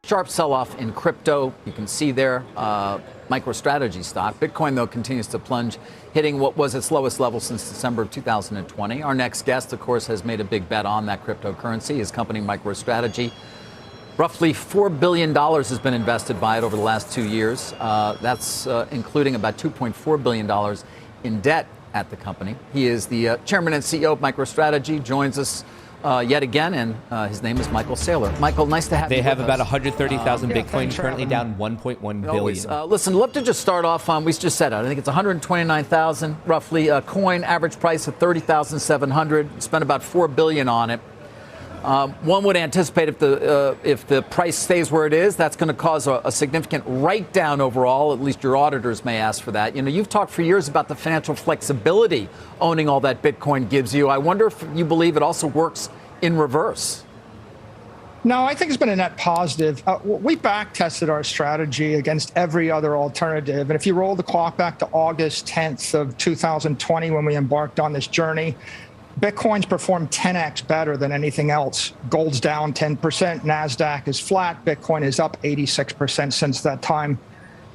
Sharp sell-off in crypto. You can see there, MicroStrategy stock. Bitcoin, though, continues to plunge, hitting what was its lowest level since December of 2020. Our next guest, of course, has made a big bet on that cryptocurrency. His company, MicroStrategy. Roughly $4 billion has been invested by it over the last 2 years. That's including about $2.4 billion in debt at the company. He is the chairman and CEO of MicroStrategy, joins us yet again, and his name is Michael Saylor. Michael, nice to have you. They have about 130,000 Bitcoin, currently down 1.1 billion. Listen, I'd love to just start off on, we just said it, I think it's 129,000 roughly. Coin average price of 30,700. Spent about $4 billion on it. One would anticipate if the price stays where it is, that's going to cause a significant write-down overall. At least your auditors may ask for that. You know, you've talked for years about the financial flexibility owning all that Bitcoin gives you. I wonder if you believe it also works in reverse. No, I think it's been a net positive. We back-tested our strategy against every other alternative. And if you roll the clock back to August 10th of 2020 when we embarked on this journey, Bitcoin's performed 10x better than anything else. Gold's down 10%, NASDAQ is flat, Bitcoin is up 86% since that time.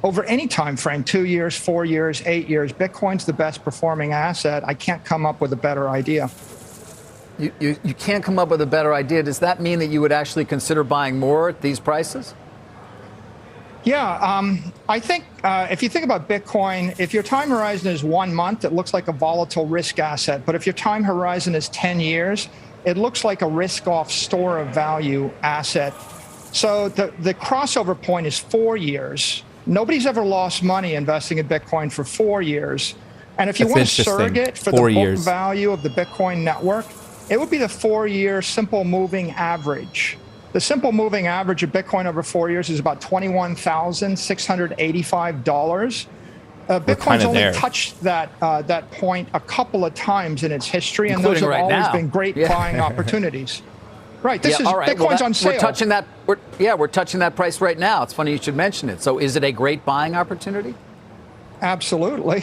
Over any time frame, 2 years, 4 years, 8 years, Bitcoin's the best performing asset. I can't come up with a better idea. You can't come up with a better idea. Does that mean that you would actually consider buying more at these prices? Yeah, I think if you think about Bitcoin, if your time horizon is 1 month, it looks like a volatile risk asset. But if your time horizon is 10 years, it looks like a risk-off store of value asset. So the crossover point is 4 years. Nobody's ever lost money investing in Bitcoin for 4 years. And if you want a surrogate for the book value of the Bitcoin network, it would be the 4-year simple moving average. The simple moving average of Bitcoin over 4 years is about $21,685. Bitcoin's only touched that point a couple of times in its history, and those have always been great buying opportunities. Right, this is Bitcoin's on sale. We're touching that. We're touching that price right now. It's funny you should mention it. So, is it a great buying opportunity? Absolutely.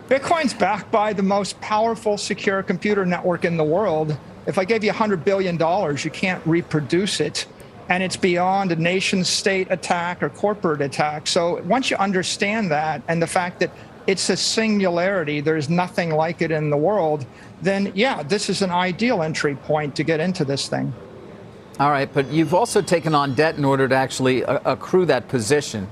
Bitcoin's backed by the most powerful secure computer network in the world. If I gave you $100 billion, you can't reproduce it. And it's beyond a nation state attack or corporate attack. So once you understand that and the fact that it's a singularity, there's nothing like it in the world, then yeah, this is an ideal entry point to get into this thing. All right, but you've also taken on debt in order to actually accrue that position,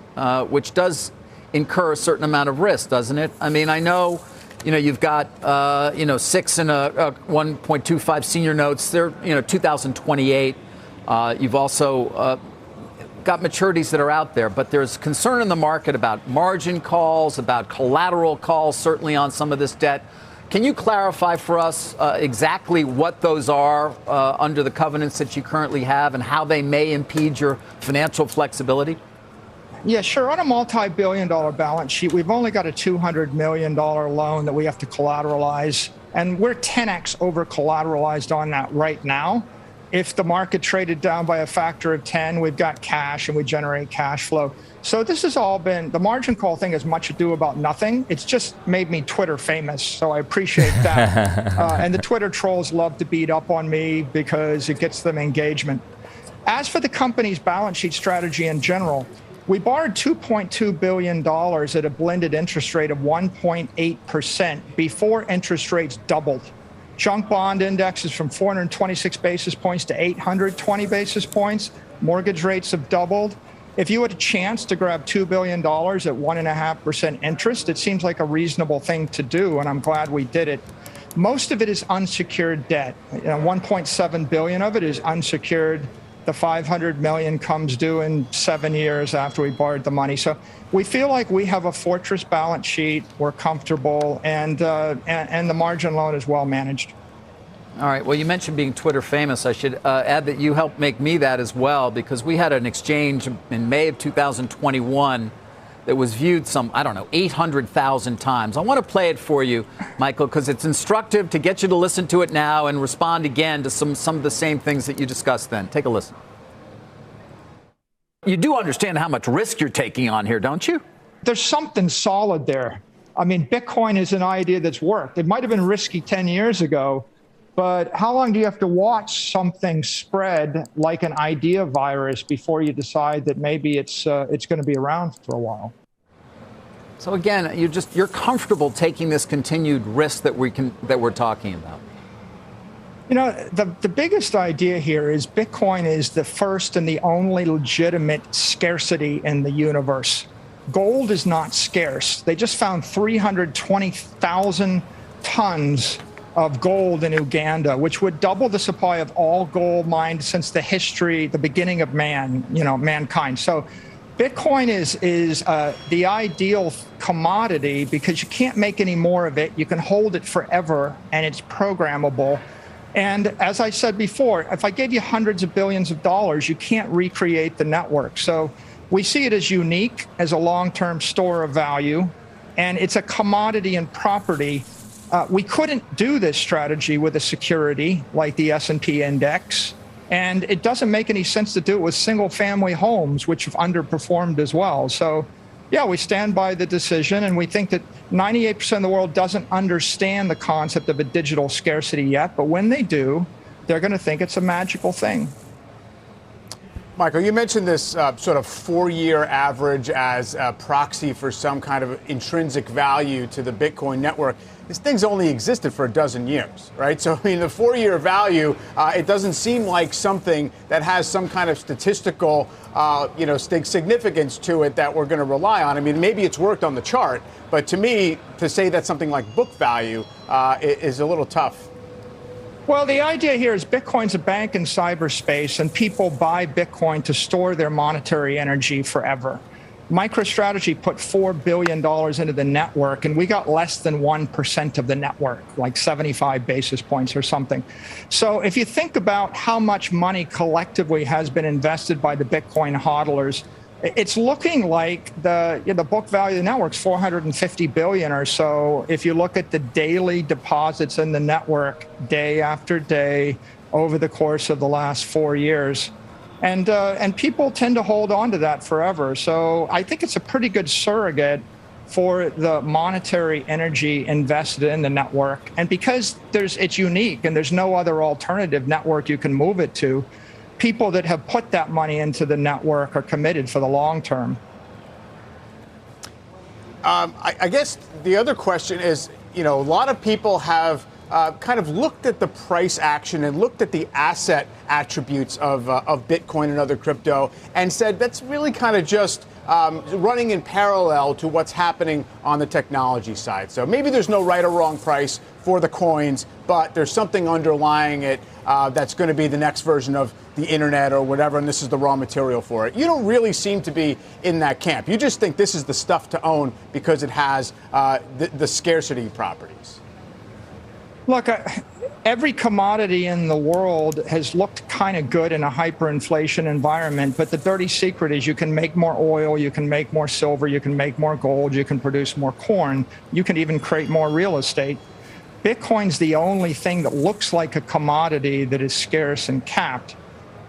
which does incur a certain amount of risk, doesn't it? I mean, I know, you've got, 6 and a 1.25 senior notes. They're, 2028. You've also got maturities that are out there, but there's concern in the market about margin calls, about collateral calls, certainly on some of this debt. Can you clarify for us exactly what those are under the covenants that you currently have and how they may impede your financial flexibility? Yeah, sure. On a multi-billion-dollar balance sheet, we've only got a $200 million loan that we have to collateralize, and we're 10x over-collateralized on that right now. If the market traded down by a factor of 10, we've got cash and we generate cash flow. So this has all been, the margin call thing has much ado about nothing. It's just made me Twitter famous, so I appreciate that. And the Twitter trolls love to beat up on me because it gets them engagement. As for the company's balance sheet strategy in general, we borrowed $2.2 billion at a blended interest rate of 1.8% before interest rates doubled. Junk bond indexes from 426 basis points to 820 basis points. Mortgage rates have doubled. If you had a chance to grab $2 billion at 1.5% interest, it seems like a reasonable thing to do, and I'm glad we did it. Most of it is unsecured debt. 1.7 billion of it is unsecured. The 500 million comes due in 7 years after we borrowed the money. So we feel like we have a fortress balance sheet. We're comfortable, and the margin loan is well managed. All right. Well, you mentioned being Twitter famous. I should add that you helped make me that as well, because we had an exchange in May of 2021 that was viewed 800,000 times. I want to play it for you, Michael, because it's instructive to get you to listen to it now and respond again to some of the same things that you discussed then. Take a listen. You do understand how much risk you're taking on here, don't you? There's something solid there. I mean, Bitcoin is an idea that's worked. It might have been risky 10 years ago, But how long do you have to watch something spread like an idea virus before you decide that maybe it's going to be around for a while? So again, you're comfortable taking this continued risk that we're talking about. You know, the biggest idea here is Bitcoin is the first and the only legitimate scarcity in the universe. Gold is not scarce. They just found 320,000 tons of gold in Uganda, which would double the supply of all gold mined since the beginning of mankind. So Bitcoin is the ideal commodity because you can't make any more of it. You can hold it forever, and it's programmable. And as I said before, if I gave you hundreds of billions of dollars, you can't recreate the network. So we see it as unique, as a long-term store of value, and it's a commodity and property. We couldn't do this strategy with a security like the S&P index, and it doesn't make any sense to do it with single-family homes, which have underperformed as well. So, yeah, we stand by the decision, and we think that 98% of the world doesn't understand the concept of a digital scarcity yet, but when they do, they're going to think it's a magical thing. Michael, you mentioned this sort of 4-year average as a proxy for some kind of intrinsic value to the Bitcoin network. This thing's only existed for a dozen years, right? So, I mean, the 4-year value, it doesn't seem like something that has some kind of statistical, significance to it that we're going to rely on. I mean, maybe it's worked on the chart, but to me, to say that's something like book value is a little tough. Well, the idea here is Bitcoin's a bank in cyberspace, and people buy Bitcoin to store their monetary energy forever. MicroStrategy put $4 billion into the network, and we got less than 1% of the network, like 75 basis points or something. So if you think about how much money collectively has been invested by the Bitcoin hodlers, it's looking like the book value of the network's 450 billion or so. If you look at the daily deposits in the network day after day over the course of the last 4 years, and people tend to hold on to that forever. So I think it's a pretty good surrogate for the monetary energy invested in the network. And because it's unique and there's no other alternative network you can move it to, people that have put that money into the network are committed for the long term. I guess the other question is, a lot of people have kind of looked at the price action and looked at the asset attributes of Bitcoin and other crypto and said that's really kind of just running in parallel to what's happening on the technology side. So maybe there's no right or wrong price for the coins, but there's something underlying it that's going to be the next version of the internet or whatever, and this is the raw material for it. You don't really seem to be in that camp. You just think this is the stuff to own because it has the scarcity properties. Look, every commodity in the world has looked kind of good in a hyperinflation environment, but the dirty secret is you can make more oil, you can make more silver, you can make more gold, you can produce more corn, you can even create more real estate. Bitcoin's the only thing that looks like a commodity that is scarce and capped.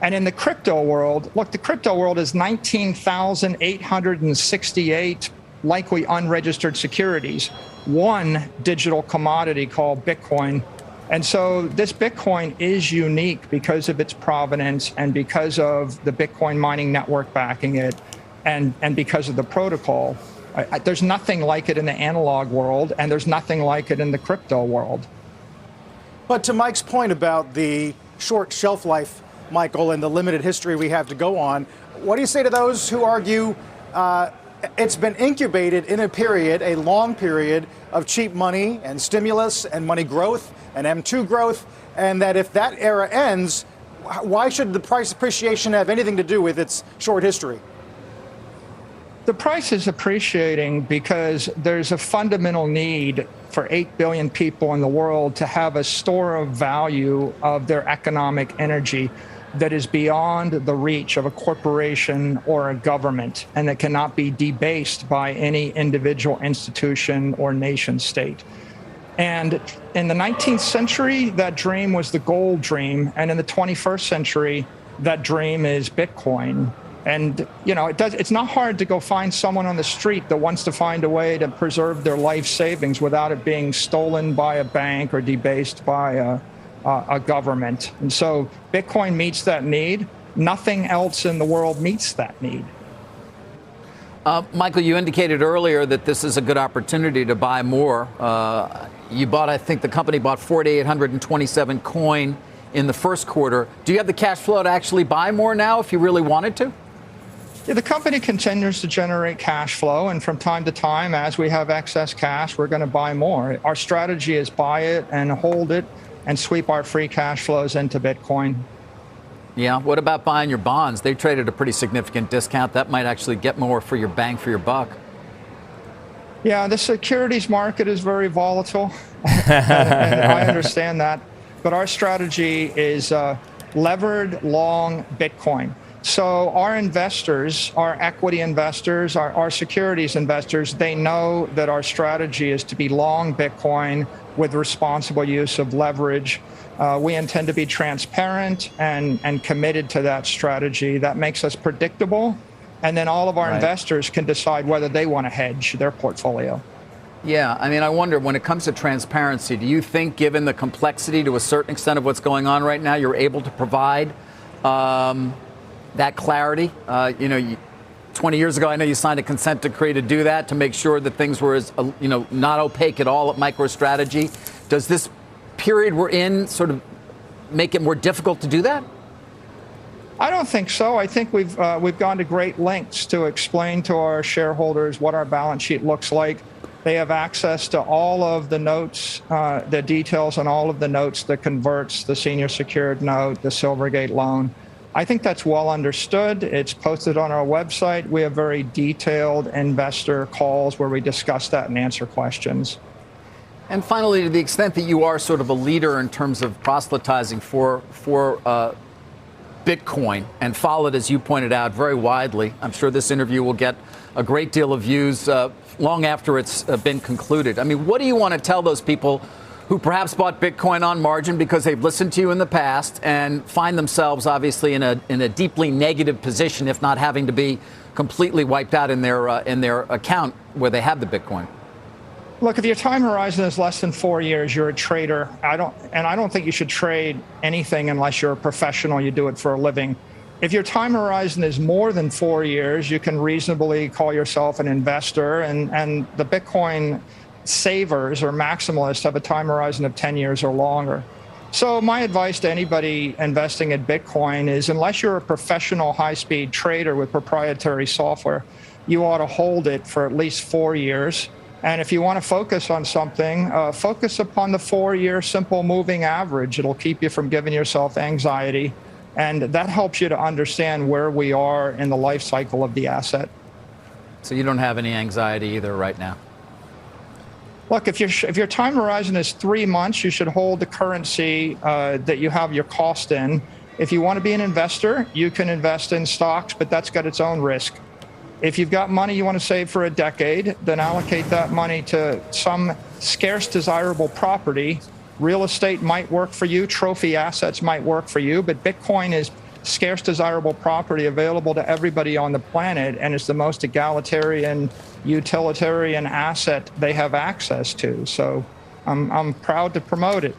And in the crypto world, look, the crypto world is 19,868 likely unregistered securities, one digital commodity called Bitcoin. And so this Bitcoin is unique because of its provenance and because of the Bitcoin mining network backing it and because of the protocol. There's nothing like it in the analog world, and there's nothing like it in the crypto world. But to Mike's point about the short shelf life, Michael, and the limited history we have to go on, what do you say to those who argue it's been incubated in a long period of cheap money and stimulus and money growth and M2 growth, and that if that era ends, why should the price appreciation have anything to do with its short history? The price is appreciating because there's a fundamental need for 8 billion people in the world to have a store of value of their economic energy that is beyond the reach of a corporation or a government, and that cannot be debased by any individual institution or nation state. And in the 19th century, that dream was the gold dream. And in the 21st century, that dream is Bitcoin. And, it's not hard to go find someone on the street that wants to find a way to preserve their life savings without it being stolen by a bank or debased by a government. And so Bitcoin meets that need. Nothing else in the world meets that need. Michael, you indicated earlier that this is a good opportunity to buy more. I think the company bought 4,827 coin in the first quarter. Do you have the cash flow to actually buy more now if you really wanted to? Yeah, the company continues to generate cash flow, and from time to time, as we have excess cash, we're going to buy more. Our strategy is buy it and hold it and sweep our free cash flows into Bitcoin. Yeah. What about buying your bonds? They traded a pretty significant discount. That might actually get more for your bang for your buck. Yeah, the securities market is very volatile, and I understand that. But our strategy is levered long Bitcoin. So our investors, our equity investors, our securities investors, they know that our strategy is to be long Bitcoin with responsible use of leverage. We intend to be transparent and committed to that strategy. That makes us predictable. And then all of our investors can decide whether they want to hedge their portfolio. Yeah, I mean, I wonder, when it comes to transparency, do you think, given the complexity to a certain extent of what's going on right now, you're able to provide that clarity? 20 years ago, I know you signed a consent decree to do that, to make sure that things were as, not opaque at all at MicroStrategy. Does this period we're in sort of make it more difficult to do that? I don't think so. I think we've gone to great lengths to explain to our shareholders what our balance sheet looks like. They have access to all of the notes, the details on all of the notes, the converts, the senior secured note, the Silvergate loan. I think that's well understood. It's posted on our website. We have very detailed investor calls where we discuss that and answer questions. And finally, to the extent that you are sort of a leader in terms of proselytizing for Bitcoin and followed, as you pointed out, very widely, I'm sure this interview will get a great deal of views long after it's been concluded. I mean, what do you want to tell those people who perhaps bought Bitcoin on margin because they've listened to you in the past and find themselves obviously in a deeply negative position, if not having to be completely wiped out in their account where they have the Bitcoin? Look, if your time horizon is less than 4 years, you're a trader. I don't think you should trade anything unless you're a professional. You do it for a living. If your time horizon is more than 4 years, you can reasonably call yourself an investor. And the Bitcoin savers or maximalists have a time horizon of 10 years or longer. So my advice to anybody investing in Bitcoin is, unless you're a professional high-speed trader with proprietary software, you ought to hold it for at least 4 years. And if you want to focus on something, focus upon the 4-year simple moving average. It'll keep you from giving yourself anxiety. And that helps you to understand where we are in the life cycle of the asset. So you don't have any anxiety either right now? Look, if your time horizon is 3 months, you should hold the currency that you have your cost in. If you want to be an investor, you can invest in stocks, but that's got its own risk. If you've got money you want to save for a decade, then allocate that money to some scarce, desirable property. Real estate might work for you. Trophy assets might work for you. But Bitcoin is scarce, desirable property available to everybody on the planet, and it's the most egalitarian, utilitarian asset they have access to. So I'm proud to promote it.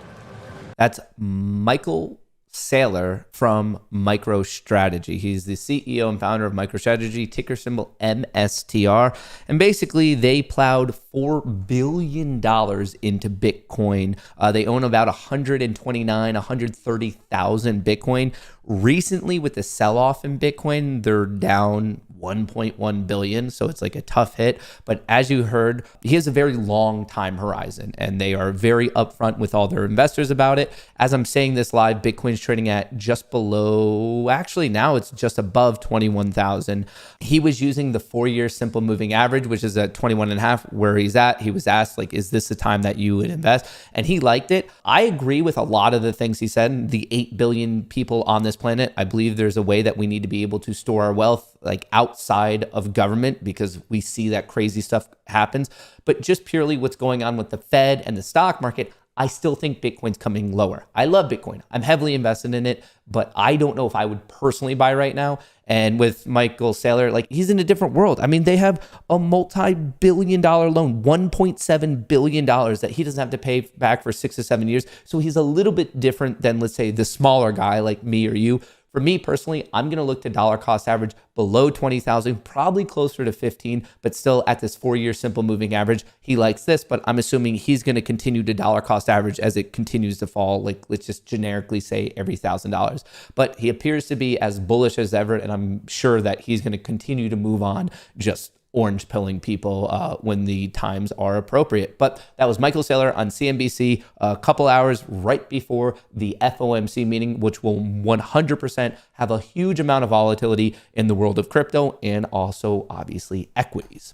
That's Michael Saylor from MicroStrategy. He's the CEO and founder of MicroStrategy, ticker symbol MSTR. And basically, they plowed $4 billion into Bitcoin. They own about 130,000 Bitcoin. Recently, with the sell-off in Bitcoin, they're down 1.1 billion. So it's like a tough hit. But as you heard, he has a very long time horizon, and they are very upfront with all their investors about it. As I'm saying this live, Bitcoin's trading at just below, actually now it's just above 21,000. He was using the 4-year simple moving average, which is at 21.5, where he's at. He was asked, like, is this the time that you would invest? And he liked it. I agree with a lot of the things he said. The 8 billion people on this planet, I believe there's a way that we need to be able to store our wealth like outside of government, because we see that crazy stuff happens. But just purely what's going on with the Fed and the stock market, I still think Bitcoin's coming lower. I love Bitcoin. I'm heavily invested in it, but I don't know if I would personally buy right now. And with Michael Saylor, like, he's in a different world. I mean, they have a multi-billion-dollar loan, $1.7 billion that he doesn't have to pay back for 6 to 7 years. So he's a little bit different than, let's say, the smaller guy like me or you. For me personally, I'm going to look to dollar cost average below 20,000, probably closer to 15, but still at this 4-year simple moving average. He likes this, but I'm assuming he's going to continue to dollar cost average as it continues to fall. Like, let's just generically say every $1,000. But he appears to be as bullish as ever, and I'm sure that he's going to continue to move on, just orange pilling people when the times are appropriate. But that was Michael Saylor on CNBC a couple hours right before the FOMC meeting, which will 100% have a huge amount of volatility in the world of crypto and also obviously equities.